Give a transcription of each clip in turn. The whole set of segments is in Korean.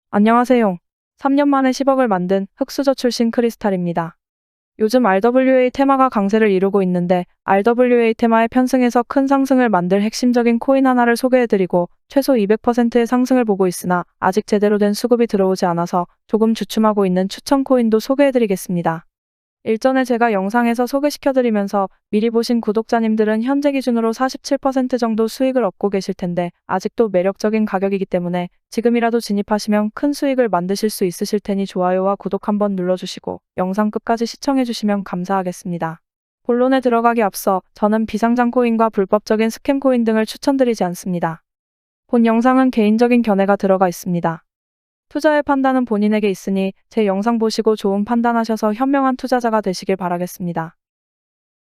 안녕하세요. 3년 만에 10억을 만든 흑수저 출신 크리스탈입니다. 요즘 RWA 테마가 강세를 이루고 있는데 RWA 테마에 편승해서 큰 상승을 만들 핵심적인 코인 하나를 소개해드리고 최소 200%의 상승을 보고 있으나 아직 제대로 된 수급이 들어오지 않아서 조금 주춤하고 있는 추천 코인도 소개해드리겠습니다. 일전에 제가 영상에서 소개시켜드리면서 미리 보신 구독자님들은 현재 기준으로 47% 정도 수익을 얻고 계실 텐데 아직도 매력적인 가격이기 때문에 지금이라도 진입하시면 큰 수익을 만드실 수 있으실 테니 좋아요와 구독 한번 눌러주시고 영상 끝까지 시청해주시면 감사하겠습니다. 본론에 들어가기 앞서 저는 비상장 코인과 불법적인 스캠 코인 등을 추천드리지 않습니다. 본 영상은 개인적인 견해가 들어가 있습니다. 투자의 판단은 본인에게 있으니 제 영상 보시고 좋은 판단하셔서 현명한 투자자가 되시길 바라겠습니다.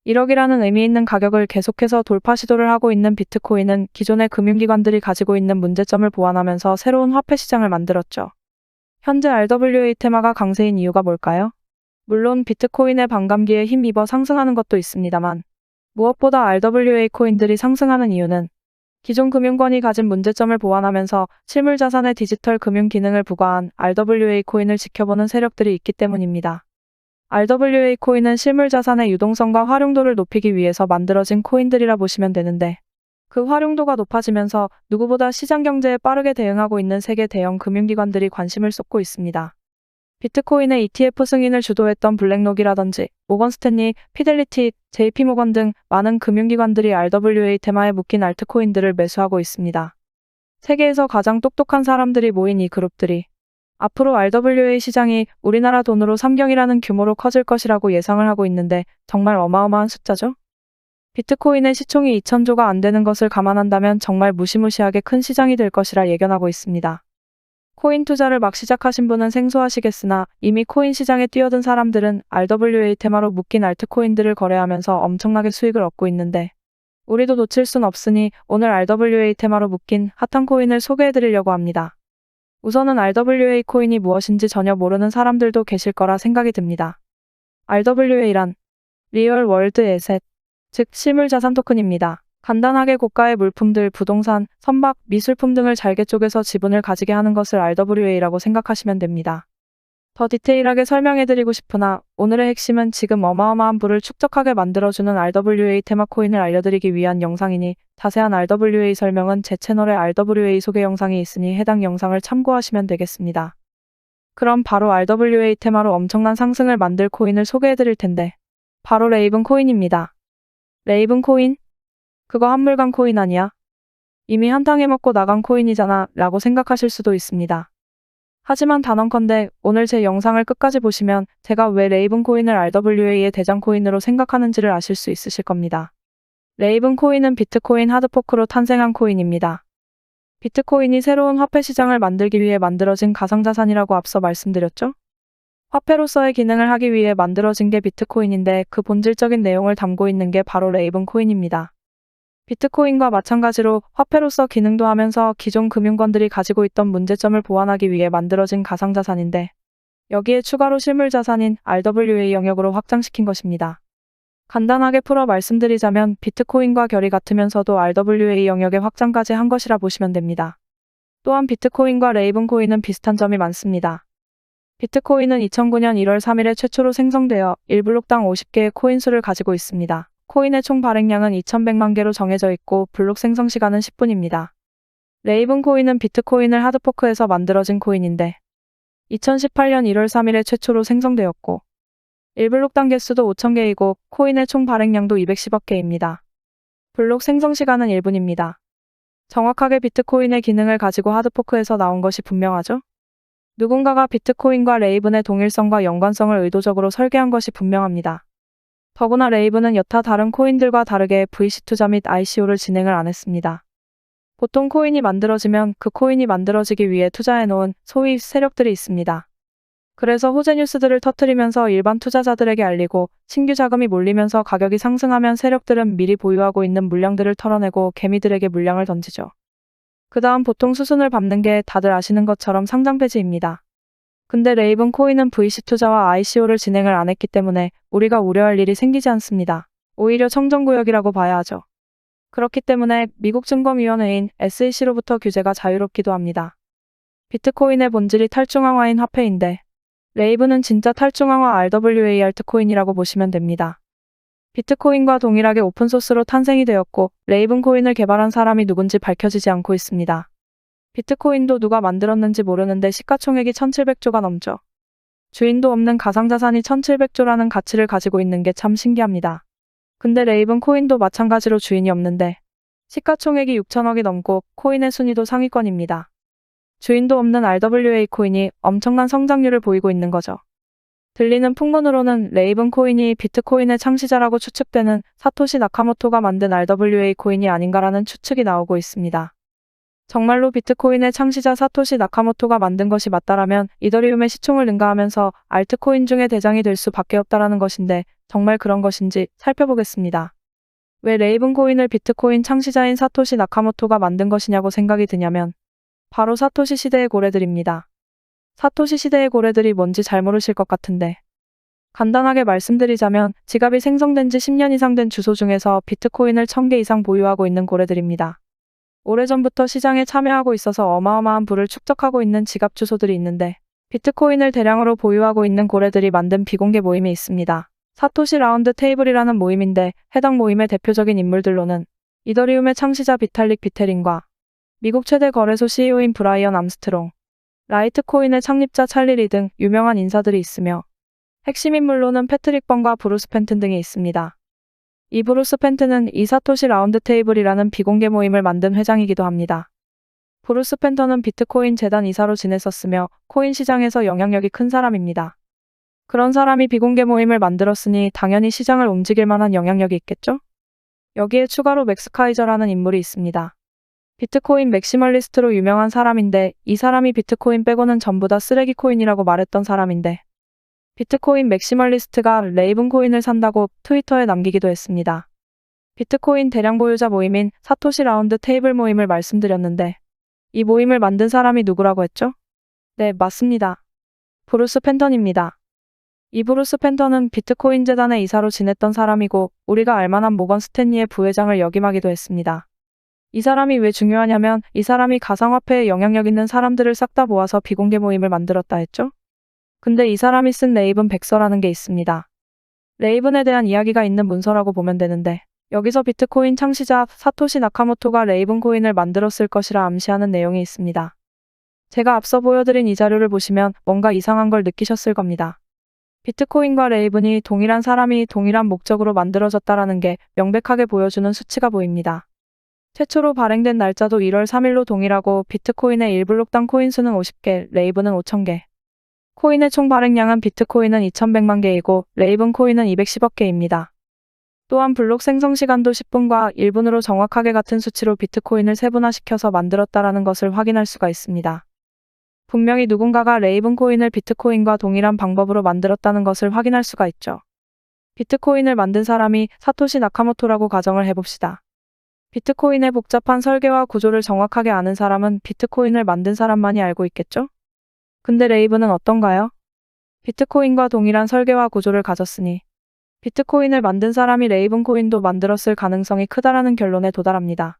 1억이라는 의미 있는 가격을 계속해서 돌파 시도를 하고 있는 비트코인은 기존의 금융기관들이 가지고 있는 문제점을 보완하면서 새로운 화폐 시장을 만들었죠. 현재 RWA 테마가 강세인 이유가 뭘까요? 물론 비트코인의 반감기에 힘입어 상승하는 것도 있습니다만 무엇보다 RWA 코인들이 상승하는 이유는 기존 금융권이 가진 문제점을 보완하면서 실물 자산의 디지털 금융 기능을 부과한 RWA 코인을 지켜보는 세력들이 있기 때문입니다. RWA 코인은 실물 자산의 유동성과 활용도를 높이기 위해서 만들어진 코인들이라 보시면 되는데 그 활용도가 높아지면서 누구보다 시장 경제에 빠르게 대응하고 있는 세계 대형 금융기관들이 관심을 쏟고 있습니다. 비트코인의 ETF 승인을 주도했던 블랙록이라든지 모건 스탠리, 피델리티, JP모건 등 많은 금융기관들이 RWA 테마에 묶인 알트코인들을 매수하고 있습니다. 세계에서 가장 똑똑한 사람들이 모인 이 그룹들이 앞으로 RWA 시장이 우리나라 돈으로 3경이라는 규모로 커질 것이라고 예상을 하고 있는데 정말 어마어마한 숫자죠? 비트코인의 시총이 2,000조가 안 되는 것을 감안한다면 정말 무시무시하게 큰 시장이 될 것이라 예견하고 있습니다. 코인 투자를 막 시작하신 분은 생소하시겠으나 이미 코인 시장에 뛰어든 사람들은 RWA 테마로 묶인 알트코인들을 거래하면서 엄청나게 수익을 얻고 있는데 우리도 놓칠 순 없으니 오늘 RWA 테마로 묶인 핫한 코인을 소개해드리려고 합니다. 우선은 RWA 코인이 무엇인지 전혀 모르는 사람들도 계실 거라 생각이 듭니다. RWA란 리얼 월드 에셋, 즉 실물자산 토큰입니다. 간단하게 고가의 물품들, 부동산, 선박, 미술품 등을 잘게 쪼개서 지분을 가지게 하는 것을 RWA라고 생각하시면 됩니다. 더 디테일하게 설명해드리고 싶으나 오늘의 핵심은 지금 어마어마한 부를 축적하게 만들어주는 RWA 테마 코인을 알려드리기 위한 영상이니 자세한 RWA 설명은 제 채널에 RWA 소개 영상이 있으니 해당 영상을 참고하시면 되겠습니다. 그럼 바로 RWA 테마로 엄청난 상승을 만들 코인을 소개해드릴 텐데 바로 레이븐 코인입니다. 레이븐 코인? 그거 한물간 코인 아니야? 이미 한탕해 먹고 나간 코인이잖아 라고 생각하실 수도 있습니다. 하지만 단언컨대 오늘 제 영상을 끝까지 보시면 제가 왜 레이븐 코인을 RWA의 대장 코인으로 생각하는지를 아실 수 있으실 겁니다. 레이븐 코인은 비트코인 하드포크로 탄생한 코인입니다. 비트코인이 새로운 화폐 시장을 만들기 위해 만들어진 가상자산이라고 앞서 말씀드렸죠? 화폐로서의 기능을 하기 위해 만들어진 게 비트코인인데 그 본질적인 내용을 담고 있는 게 바로 레이븐 코인입니다. 비트코인과 마찬가지로 화폐로서 기능도 하면서 기존 금융권들이 가지고 있던 문제점을 보완하기 위해 만들어진 가상자산인데 여기에 추가로 실물자산인 RWA 영역으로 확장시킨 것입니다. 간단하게 풀어 말씀드리자면 비트코인과 결이 같으면서도 RWA 영역의 확장까지 한 것이라 보시면 됩니다. 또한 비트코인과 레이븐 코인은 비슷한 점이 많습니다. 비트코인은 2009년 1월 3일에 최초로 생성되어 1블록당 50개의 코인 수를 가지고 있습니다. 코인의 총 발행량은 2,100만 개로 정해져 있고 블록 생성 시간은 10분입니다. 레이븐 코인은 비트코인을 하드포크해서 만들어진 코인인데 2018년 1월 3일에 최초로 생성되었고 1블록당 개수도 5,000개이고 코인의 총 발행량도 210억 개입니다. 블록 생성 시간은 1분입니다. 정확하게 비트코인의 기능을 가지고 하드포크해서 나온 것이 분명하죠? 누군가가 비트코인과 레이븐의 동일성과 연관성을 의도적으로 설계한 것이 분명합니다. 더구나 레이븐은 여타 다른 코인들과 다르게 VC 투자 및 ICO를 진행을 안 했습니다. 보통 코인이 만들어지면 그 코인이 만들어지기 위해 투자해놓은 소위 세력들이 있습니다. 그래서 호재 뉴스들을 터뜨리면서 일반 투자자들에게 알리고 신규 자금이 몰리면서 가격이 상승하면 세력들은 미리 보유하고 있는 물량들을 털어내고 개미들에게 물량을 던지죠. 그 다음 보통 수순을 밟는 게 다들 아시는 것처럼 상장 폐지입니다. 근데 레이븐 코인은 VC 투자와 ICO를 진행을 안 했기 때문에 우리가 우려할 일이 생기지 않습니다. 오히려 청정구역이라고 봐야 하죠. 그렇기 때문에 미국 증권위원회인 SEC로부터 규제가 자유롭기도 합니다. 비트코인의 본질이 탈중앙화인 화폐인데 레이븐은 진짜 탈중앙화 RWA 알트코인이라고 보시면 됩니다. 비트코인과 동일하게 오픈소스로 탄생이 되었고 레이븐 코인을 개발한 사람이 누군지 밝혀지지 않고 있습니다. 비트코인도 누가 만들었는지 모르는데 시가총액이 1700조가 넘죠. 주인도 없는 가상자산이 1700조라는 가치를 가지고 있는 게 참 신기합니다. 근데 레이븐 코인도 마찬가지로 주인이 없는데 시가총액이 6천억이 넘고 코인의 순위도 상위권입니다. 주인도 없는 RWA 코인이 엄청난 성장률을 보이고 있는 거죠. 들리는 풍문으로는 레이븐 코인이 비트코인의 창시자라고 추측되는 사토시 나카모토가 만든 RWA 코인이 아닌가라는 추측이 나오고 있습니다. 정말로 비트코인의 창시자 사토시 나카모토가 만든 것이 맞다라면 이더리움의 시총을 능가하면서 알트코인 중에 대장이 될 수밖에 없다라는 것인데 정말 그런 것인지 살펴보겠습니다. 왜 레이븐 코인을 비트코인 창시자인 사토시 나카모토가 만든 것이냐고 생각이 드냐면 바로 사토시 시대의 고래들입니다. 사토시 시대의 고래들이 뭔지 잘 모르실 것 같은데 간단하게 말씀드리자면 지갑이 생성된 지 10년 이상 된 주소 중에서 비트코인을 1000개 이상 보유하고 있는 고래들입니다. 오래전부터 시장에 참여하고 있어서 어마어마한 부를 축적하고 있는 지갑 주소들이 있는데 비트코인을 대량으로 보유하고 있는 고래들이 만든 비공개 모임이 있습니다. 사토시 라운드 테이블이라는 모임인데 해당 모임의 대표적인 인물들로는 이더리움의 창시자 비탈릭 비테린과 미국 최대 거래소 CEO인 브라이언 암스트롱, 라이트코인의 창립자 찰리 리 등 유명한 인사들이 있으며 핵심 인물로는 패트릭 번과 브루스 펜튼 등이 있습니다. 이 브루스 펜튼은 이 사토시 라운드 테이블이라는 비공개 모임을 만든 회장이기도 합니다. 브루스 펜턴은 비트코인 재단 이사로 지냈었으며 코인 시장에서 영향력이 큰 사람입니다. 그런 사람이 비공개 모임을 만들었으니 당연히 시장을 움직일 만한 영향력이 있겠죠? 여기에 추가로 맥스 카이저라는 인물이 있습니다. 비트코인 맥시멀리스트로 유명한 사람인데 이 사람이 비트코인 빼고는 전부 다 쓰레기 코인이라고 말했던 사람인데 비트코인 맥시멀리스트가 레이븐 코인을 산다고 트위터에 남기기도 했습니다. 비트코인 대량 보유자 모임인 사토시 라운드 테이블 모임을 말씀드렸는데 이 모임을 만든 사람이 누구라고 했죠? 네, 맞습니다. 브루스 펜턴입니다. 이 브루스 펜턴은 비트코인 재단의 이사로 지냈던 사람이고 우리가 알만한 모건 스탠리의 부회장을 역임하기도 했습니다. 이 사람이 왜 중요하냐면 이 사람이 가상화폐에 영향력 있는 사람들을 싹 다 모아서 비공개 모임을 만들었다 했죠? 근데 이 사람이 쓴 레이븐 백서라는 게 있습니다. 레이븐에 대한 이야기가 있는 문서라고 보면 되는데 여기서 비트코인 창시자 사토시 나카모토가 레이븐 코인을 만들었을 것이라 암시하는 내용이 있습니다. 제가 앞서 보여드린 이 자료를 보시면 뭔가 이상한 걸 느끼셨을 겁니다. 비트코인과 레이븐이 동일한 사람이 동일한 목적으로 만들어졌다라는 게 명백하게 보여주는 수치가 보입니다. 최초로 발행된 날짜도 1월 3일로 동일하고 비트코인의 1블록당 코인 수는 50개, 레이븐은 5,000개. 코인의 총 발행량은 비트코인은 2100만 개이고 레이븐 코인은 210억 개입니다. 또한 블록 생성 시간도 10분과 1분으로 정확하게 같은 수치로 비트코인을 세분화시켜서 만들었다라는 것을 확인할 수가 있습니다. 분명히 누군가가 레이븐 코인을 비트코인과 동일한 방법으로 만들었다는 것을 확인할 수가 있죠. 비트코인을 만든 사람이 사토시 나카모토라고 가정을 해봅시다. 비트코인의 복잡한 설계와 구조를 정확하게 아는 사람은 비트코인을 만든 사람만이 알고 있겠죠? 근데 레이븐은 어떤가요? 비트코인과 동일한 설계와 구조를 가졌으니 비트코인을 만든 사람이 레이븐 코인도 만들었을 가능성이 크다라는 결론에 도달합니다.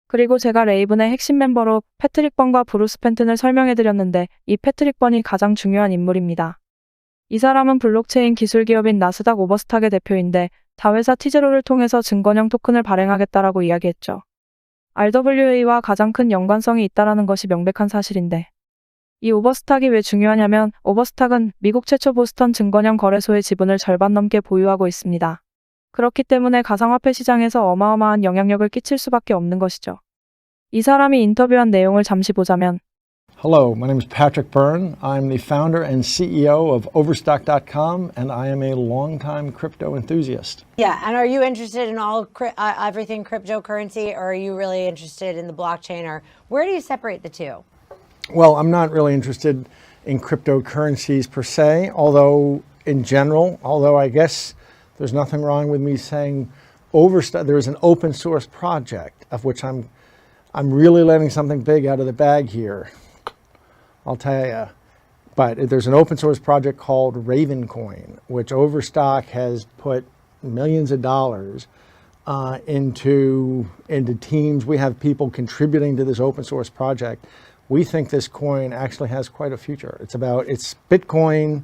그리고 제가 레이븐의 핵심 멤버로 패트릭 번과 브루스 펜튼을 설명해드렸는데 이 패트릭 번이 가장 중요한 인물입니다. 이 사람은 블록체인 기술기업인 나스닥 오버스탁의 대표인데 자회사 티제로를 통해서 증권형 토큰을 발행하겠다라고 이야기했죠. RWA와 가장 큰 연관성이 있다라는 것이 명백한 사실인데 이 오버스탁이 왜 중요하냐면 오버스탁은 미국 최초 보스턴 증권형 거래소의 지분을 절반 넘게 보유하고 있습니다. 그렇기 때문에 가상화폐 시장에서 어마어마한 영향력을 끼칠 수밖에 없는 것이죠. 이 사람이 인터뷰한 내용을 잠시 보자면 Hello, my name is Patrick Byrne. I'm the founder and CEO of Overstock.com, and I am a longtime crypto enthusiast. Yeah, and are you interested in everything cryptocurrency, or are you really interested in the blockchain, or where do you separate the two? Well, I'm not really interested in cryptocurrencies per se, although in general, I guess there's nothing wrong with me saying there is an open source project of which I'm really letting something big out of the bag here. I'll tell you. But there's an open source project called Ravencoin, which Overstock has put millions of dollars into teams. We have people contributing to this open source project we think this coin actually has quite a future. It's Bitcoin,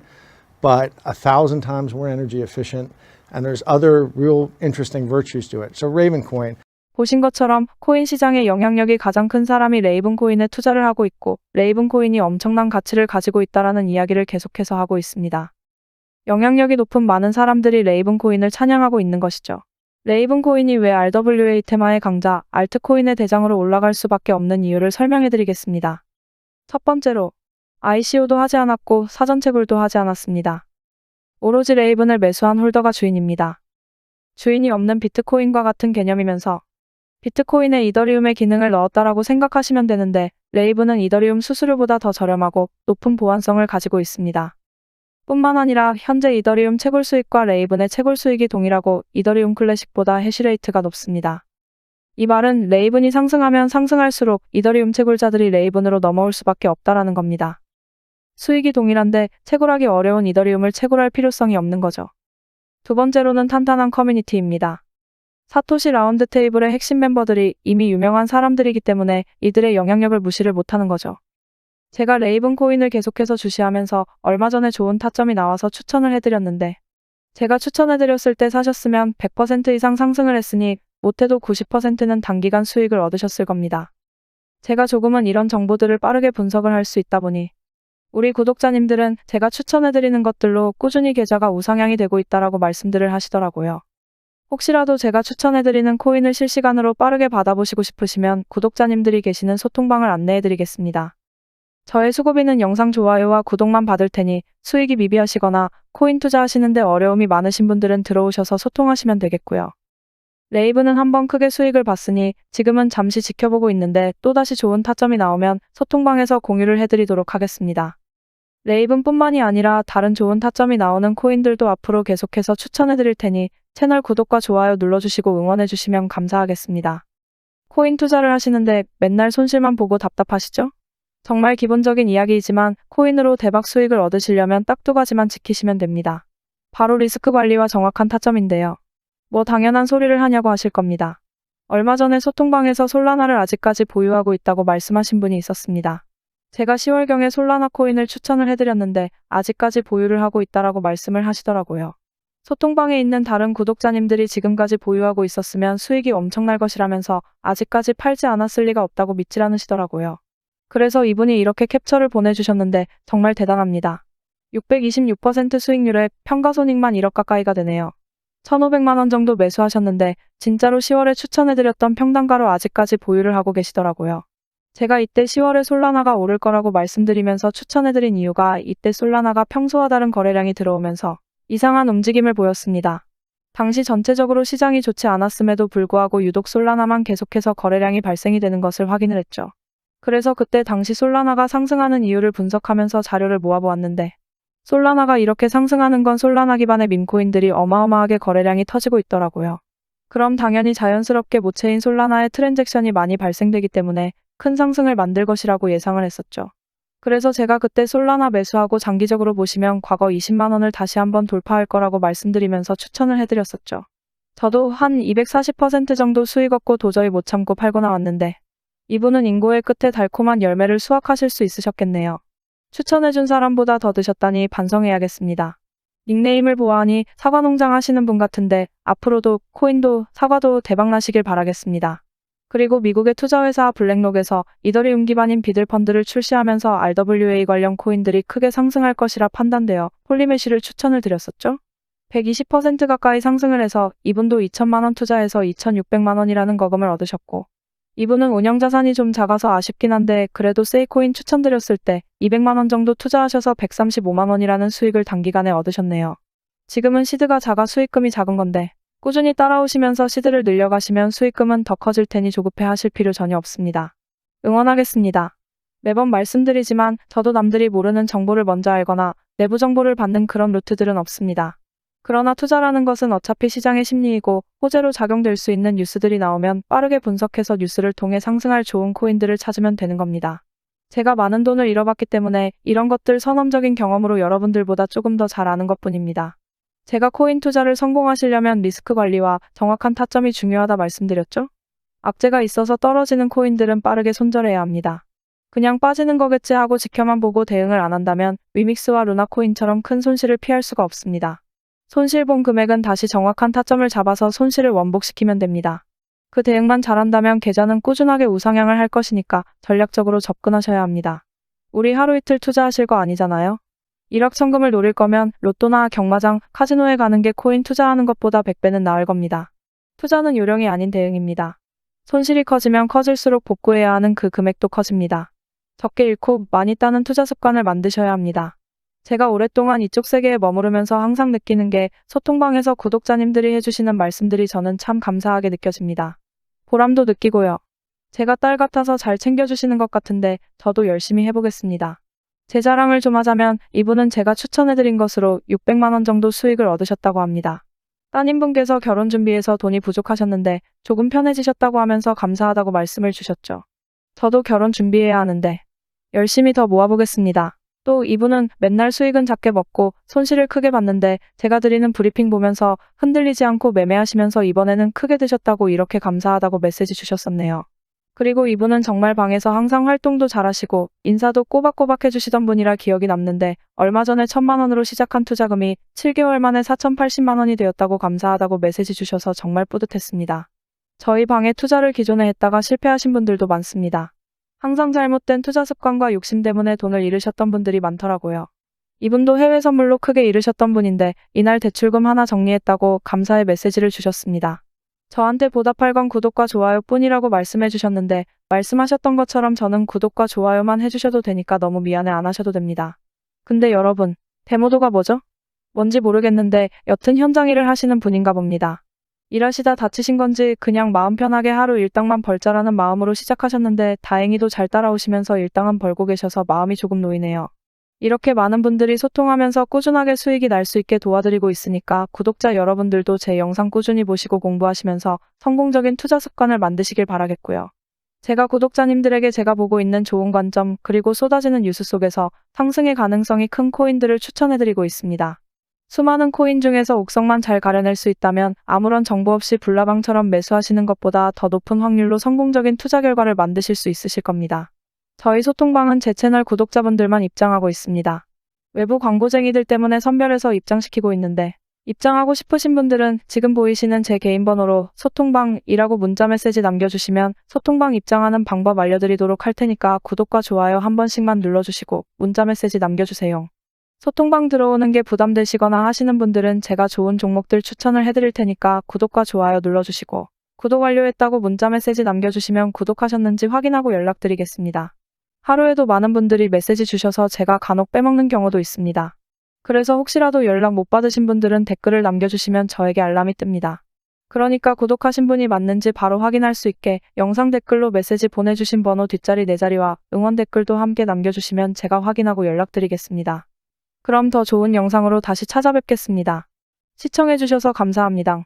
but 1,000 times more energy efficient, and there's other real interesting virtues to it. So Ravencoin. 보신 것처럼 코인 시장의 영향력이 가장 큰 사람이 레이븐 코인에 투자를 하고 있고 레이븐 코인이 엄청난 가치를 가지고 있다라는 이야기를 계속해서 하고 있습니다. 영향력이 높은 많은 사람들이 레이븐 코인을 찬양하고 있는 것이죠. 레이븐 코인이 왜 RWA 테마의 강자, 알트코인의 대장으로 올라갈 수밖에 없는 이유를 설명해 드리겠습니다. 첫 번째로, ICO도 하지 않았고 사전 채굴도 하지 않았습니다. 오로지 레이븐을 매수한 홀더가 주인입니다. 주인이 없는 비트코인과 같은 개념이면서 비트코인에 이더리움의 기능을 넣었다라고 생각하시면 되는데 레이븐은 이더리움 수수료보다 더 저렴하고 높은 보안성을 가지고 있습니다. 뿐만 아니라 현재 이더리움 채굴 수익과 레이븐의 채굴 수익이 동일하고 이더리움 클래식보다 해시레이트가 높습니다. 이 말은 레이븐이 상승하면 상승할수록 이더리움 채굴자들이 레이븐으로 넘어올 수밖에 없다라는 겁니다. 수익이 동일한데 채굴하기 어려운 이더리움을 채굴할 필요성이 없는 거죠. 두 번째로는 탄탄한 커뮤니티입니다. 사토시 라운드 테이블의 핵심 멤버들이 이미 유명한 사람들이기 때문에 이들의 영향력을 무시를 못하는 거죠. 제가 레이븐 코인을 계속해서 주시하면서 얼마 전에 좋은 타점이 나와서 추천을 해드렸는데 제가 추천해드렸을 때 사셨으면 100% 이상 상승을 했으니 못해도 90%는 단기간 수익을 얻으셨을 겁니다. 제가 조금은 이런 정보들을 빠르게 분석을 할 수 있다 보니 우리 구독자님들은 제가 추천해드리는 것들로 꾸준히 계좌가 우상향이 되고 있다라고 말씀들을 하시더라고요. 혹시라도 제가 추천해드리는 코인을 실시간으로 빠르게 받아보시고 싶으시면 구독자님들이 계시는 소통방을 안내해드리겠습니다. 저의 수고비는 영상 좋아요와 구독만 받을 테니 수익이 미비하시거나 코인 투자하시는데 어려움이 많으신 분들은 들어오셔서 소통하시면 되겠고요. 레이븐은 한번 크게 수익을 봤으니 지금은 잠시 지켜보고 있는데 또다시 좋은 타점이 나오면 소통방에서 공유를 해드리도록 하겠습니다. 레이븐뿐만이 아니라 다른 좋은 타점이 나오는 코인들도 앞으로 계속해서 추천해드릴 테니 채널 구독과 좋아요 눌러주시고 응원해주시면 감사하겠습니다. 코인 투자를 하시는데 맨날 손실만 보고 답답하시죠? 정말 기본적인 이야기이지만 코인으로 대박 수익을 얻으시려면 딱 두 가지만 지키시면 됩니다. 바로 리스크 관리와 정확한 타점인데요. 뭐 당연한 소리를 하냐고 하실 겁니다. 얼마 전에 소통방에서 솔라나를 아직까지 보유하고 있다고 말씀하신 분이 있었습니다. 제가 10월경에 솔라나 코인을 추천을 해드렸는데 아직까지 보유를 하고 있다라고 말씀을 하시더라고요. 소통방에 있는 다른 구독자님들이 지금까지 보유하고 있었으면 수익이 엄청날 것이라면서 아직까지 팔지 않았을 리가 없다고 믿질 않으시더라고요. 그래서 이분이 이렇게 캡처를 보내주셨는데 정말 대단합니다. 626% 수익률에 평가손익만 1억 가까이가 되네요. 1,500만 원 정도 매수하셨는데 진짜로 10월에 추천해드렸던 평단가로 아직까지 보유를 하고 계시더라고요. 제가 이때 10월에 솔라나가 오를 거라고 말씀드리면서 추천해드린 이유가 이때 솔라나가 평소와 다른 거래량이 들어오면서 이상한 움직임을 보였습니다. 당시 전체적으로 시장이 좋지 않았음에도 불구하고 유독 솔라나만 계속해서 거래량이 발생이 되는 것을 확인을 했죠. 그래서 그때 당시 솔라나가 상승하는 이유를 분석하면서 자료를 모아보았는데 솔라나가 이렇게 상승하는 건 솔라나 기반의 밈코인들이 어마어마하게 거래량이 터지고 있더라고요. 그럼 당연히 자연스럽게 모체인 솔라나의 트랜잭션이 많이 발생되기 때문에 큰 상승을 만들 것이라고 예상을 했었죠. 그래서 제가 그때 솔라나 매수하고 장기적으로 보시면 과거 20만 원을 다시 한번 돌파할 거라고 말씀드리면서 추천을 해드렸었죠. 저도 한 240% 정도 수익 얻고 도저히 못 참고 팔고 나왔는데 이분은 인고의 끝에 달콤한 열매를 수확하실 수 있으셨겠네요. 추천해준 사람보다 더 드셨다니 반성해야겠습니다. 닉네임을 보아하니 사과농장 하시는 분 같은데 앞으로도 코인도 사과도 대박나시길 바라겠습니다. 그리고 미국의 투자회사 블랙록에서 이더리움 기반인 비들펀드를 출시하면서 RWA 관련 코인들이 크게 상승할 것이라 판단되어 폴리메시를 추천을 드렸었죠. 120% 가까이 상승을 해서 이분도 2천만 원 투자해서 2,600만 원이라는 거금을 얻으셨고 이분은 운영자산이 좀 작아서 아쉽긴 한데 그래도 세이코인 추천드렸을 때 200만 원 정도 투자하셔서 135만 원이라는 수익을 단기간에 얻으셨네요. 지금은 시드가 작아 수익금이 작은 건데 꾸준히 따라오시면서 시드를 늘려가시면 수익금은 더 커질 테니 조급해 하실 필요 전혀 없습니다. 응원하겠습니다. 매번 말씀드리지만 저도 남들이 모르는 정보를 먼저 알거나 내부 정보를 받는 그런 루트들은 없습니다. 그러나 투자라는 것은 어차피 시장의 심리이고 호재로 작용될 수 있는 뉴스들이 나오면 빠르게 분석해서 뉴스를 통해 상승할 좋은 코인들을 찾으면 되는 겁니다. 제가 많은 돈을 잃어봤기 때문에 이런 것들 선험적인 경험으로 여러분들보다 조금 더 잘 아는 것뿐입니다. 제가 코인 투자를 성공하시려면 리스크 관리와 정확한 타점이 중요하다 말씀드렸죠? 악재가 있어서 떨어지는 코인들은 빠르게 손절해야 합니다. 그냥 빠지는 거겠지 하고 지켜만 보고 대응을 안 한다면 위믹스와 루나코인처럼 큰 손실을 피할 수가 없습니다. 손실본 금액은 다시 정확한 타점을 잡아서 손실을 원복시키면 됩니다. 그 대응만 잘한다면 계좌는 꾸준하게 우상향을 할 것이니까 전략적으로 접근하셔야 합니다. 우리 하루 이틀 투자하실 거 아니잖아요? 일확천금을 노릴 거면 로또나 경마장, 카지노에 가는 게 코인 투자하는 것보다 100배는 나을 겁니다. 투자는 요령이 아닌 대응입니다. 손실이 커지면 커질수록 복구해야 하는 그 금액도 커집니다. 적게 잃고 많이 따는 투자 습관을 만드셔야 합니다. 제가 오랫동안 이쪽 세계에 머무르면서 항상 느끼는 게 소통방에서 구독자님들이 해주시는 말씀들이 저는 참 감사하게 느껴집니다. 보람도 느끼고요. 제가 딸 같아서 잘 챙겨주시는 것 같은데 저도 열심히 해보겠습니다. 제 자랑을 좀 하자면 이분은 제가 추천해드린 것으로 600만 원 정도 수익을 얻으셨다고 합니다. 따님분께서 결혼 준비해서 돈이 부족하셨는데 조금 편해지셨다고 하면서 감사하다고 말씀을 주셨죠. 저도 결혼 준비해야 하는데 열심히 더 모아보겠습니다. 또 이분은 맨날 수익은 작게 먹고 손실을 크게 봤는데 제가 드리는 브리핑 보면서 흔들리지 않고 매매하시면서 이번에는 크게 드셨다고 이렇게 감사하다고 메시지 주셨었네요. 그리고 이분은 정말 방에서 항상 활동도 잘하시고 인사도 꼬박꼬박 해주시던 분이라 기억이 남는데 얼마 전에 1,000만 원으로 시작한 투자금이 7개월 만에 4,080만 원이 되었다고 감사하다고 메시지 주셔서 정말 뿌듯했습니다. 저희 방에 투자를 기존에 했다가 실패하신 분들도 많습니다. 항상 잘못된 투자 습관과 욕심 때문에 돈을 잃으셨던 분들이 많더라고요. 이분도 해외 선물로 크게 잃으셨던 분인데 이날 대출금 하나 정리했다고 감사의 메시지를 주셨습니다. 저한테 보답할 건 구독과 좋아요 뿐이라고 말씀해 주셨는데 말씀하셨던 것처럼 저는 구독과 좋아요만 해주셔도 되니까 너무 미안해 안 하셔도 됩니다. 근데 여러분, 데모도가 뭐죠? 뭔지 모르겠는데 여튼 현장 일을 하시는 분인가 봅니다. 일하시다 다치신 건지 그냥 마음 편하게 하루 일당만 벌자라는 마음으로 시작하셨는데 다행히도 잘 따라오시면서 일당은 벌고 계셔서 마음이 조금 놓이네요. 이렇게 많은 분들이 소통하면서 꾸준하게 수익이 날 수 있게 도와드리고 있으니까 구독자 여러분들도 제 영상 꾸준히 보시고 공부하시면서 성공적인 투자 습관을 만드시길 바라겠고요. 제가 구독자님들에게 제가 보고 있는 좋은 관점 그리고 쏟아지는 뉴스 속에서 상승의 가능성이 큰 코인들을 추천해드리고 있습니다. 수많은 코인 중에서 옥석만 잘 가려낼 수 있다면 아무런 정보 없이 불나방처럼 매수하시는 것보다 더 높은 확률로 성공적인 투자 결과를 만드실 수 있으실 겁니다. 저희 소통방은 제 채널 구독자분들만 입장하고 있습니다. 외부 광고쟁이들 때문에 선별해서 입장시키고 있는데 입장하고 싶으신 분들은 지금 보이시는 제 개인 번호로 소통방이라고 문자 메시지 남겨주시면 소통방 입장하는 방법 알려드리도록 할 테니까 구독과 좋아요 한 번씩만 눌러주시고 문자 메시지 남겨주세요. 소통방 들어오는 게 부담되시거나 하시는 분들은 제가 좋은 종목들 추천을 해드릴 테니까 구독과 좋아요 눌러주시고 구독 완료했다고 문자 메시지 남겨주시면 구독하셨는지 확인하고 연락드리겠습니다. 하루에도 많은 분들이 메시지 주셔서 제가 간혹 빼먹는 경우도 있습니다. 그래서 혹시라도 연락 못 받으신 분들은 댓글을 남겨주시면 저에게 알람이 뜹니다. 그러니까 구독하신 분이 맞는지 바로 확인할 수 있게 영상 댓글로 메시지 보내주신 번호 뒷자리 4자리와 응원 댓글도 함께 남겨주시면 제가 확인하고 연락드리겠습니다. 그럼 더 좋은 영상으로 다시 찾아뵙겠습니다. 시청해주셔서 감사합니다.